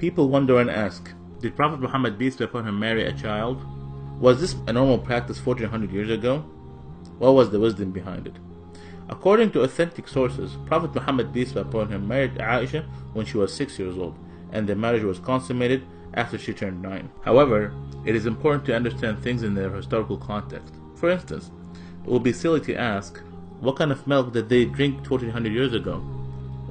People wonder and ask, did Prophet Muhammad, peace be upon him, marry a child? Was this a normal practice 1400 years ago? What was the wisdom behind it? According to authentic sources, Prophet Muhammad, peace be upon him, married Ayesha when she was 6 years old, and the marriage was consummated after she turned 9. However, it is important to understand things in their historical context. For instance, it would be silly to ask, what kind of milk did they drink 1400 years ago?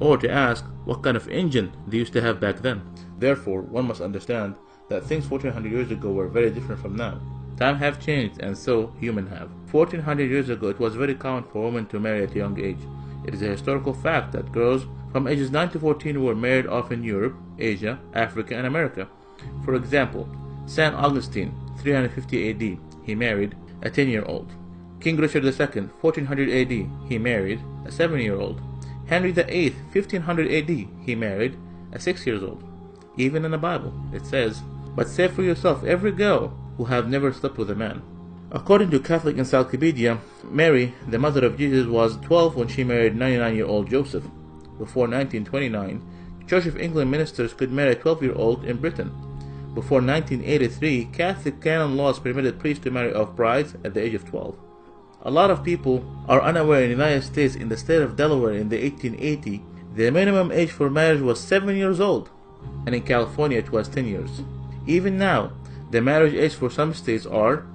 Or to ask, what kind of engine they used to have back then? Therefore, one must understand that things 1400 years ago were very different from now. Time have changed, and so human have. 1400 years ago, it was very common for women to marry at a young age. It is a historical fact that girls from ages 9 to 14 were married off in Europe, Asia, Africa, and America. For example, St. Augustine, 350 AD, he married a 10-year-old. King Richard II, 1400 AD, he married a 7-year-old. Henry VIII, 1500 AD, he married a 6-year-old. Even in the Bible, it says, "But say for yourself every girl who have never slept with a man." According to Catholic Encyclopedia, Mary, the mother of Jesus, was 12 when she married 99-year-old Joseph. Before 1929, Church of England ministers could marry a 12-year-old in Britain. Before 1983, Catholic canon laws permitted priests to marry off brides at the age of 12. A lot of people are unaware in the United States, in the state of Delaware in the 1880, the minimum age for marriage was 7 years old, and in California it was 10 years. Even now, the marriage age for some states are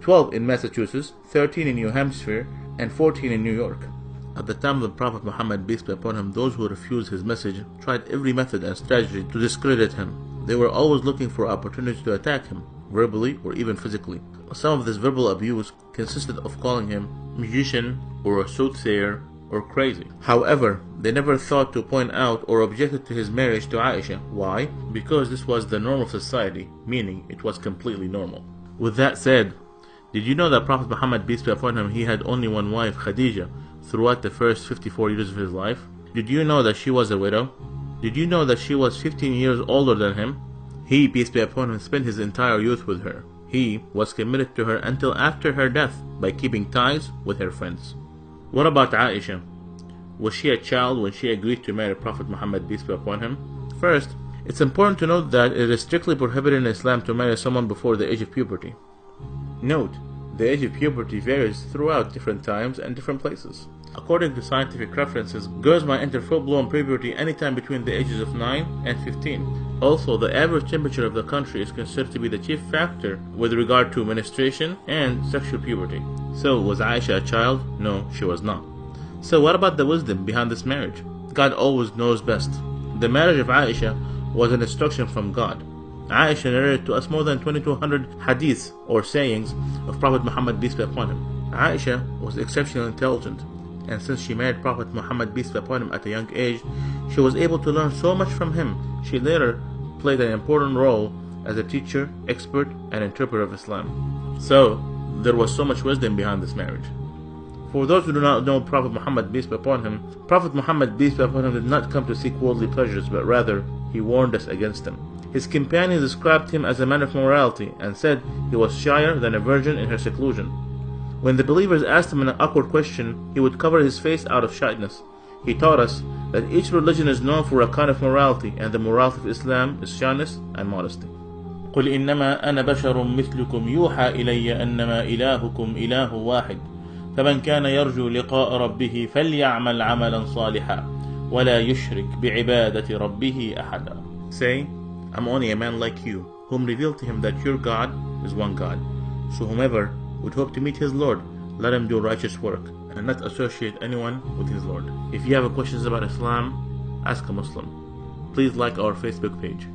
12 in Massachusetts, 13 in New Hampshire, and 14 in New York. At the time of the Prophet Muhammad, peace be upon him, those who refused his message tried every method and strategy to discredit him. They were always looking for opportunities to attack him, verbally or even physically. Some of this verbal abuse consisted of calling him magician or a soothsayer or crazy. However, they never thought to point out or objected to his marriage to Ayesha. Why? Because this was the norm of society, meaning it was completely normal. With that said, did you know that Prophet Muhammad, peace be upon him, he had only one wife, Khadija, throughout the first 54 years of his life? Did you know that she was a widow? Did you know that she was 15 years older than him? He, peace be upon him, spent his entire youth with her. He was committed to her until after her death by keeping ties with her friends. What about Ayesha? Was she a child when she agreed to marry Prophet Muhammad, peace be upon him? First, it's important to note that it is strictly prohibited in Islam to marry someone before the age of puberty. Note, the age of puberty varies throughout different times and different places. According to scientific references, girls might enter full-blown puberty anytime between the ages of 9 and 15. Also, the average temperature of the country is considered to be the chief factor with regard to menstruation and sexual puberty. So, was Ayesha a child? No, she was not. So what about the wisdom behind this marriage? God always knows best. The marriage of Ayesha was an instruction from God. Ayesha narrated to us more than 2200 hadiths or sayings of Prophet Muhammad, peace be upon him. Ayesha was exceptionally intelligent, and since she married Prophet Muhammad, peace be upon him, at a young age, she was able to learn so much from him. She later played an important role as a teacher, expert, and interpreter of Islam. So, there was so much wisdom behind this marriage. For those who do not know Prophet Muhammad, peace be upon him, Prophet Muhammad, peace be upon him, did not come to seek worldly pleasures, but rather, he warned us against them. His companions described him as a man of morality, and said he was shyer than a virgin in her seclusion. When the believers asked him an awkward question, he would cover his face out of shyness. He taught us that each religion is known for a kind of morality, and the morality of Islam is shyness and modesty. قل إنما أنا بشر مثلكم يوحى إلي أنما إلهكم إله واحد فمن كان يرجو لقاء ربه فليعمل عملا صالحا ولا يشرك بعبادة ربه أحدا. Say, I'm only a man like you, whom revealed to him that your God is one God. So whomever would hope to meet his Lord, let him do righteous work, and not associate anyone with his Lord. If you have questions about Islam, ask a Muslim. Please like our Facebook page.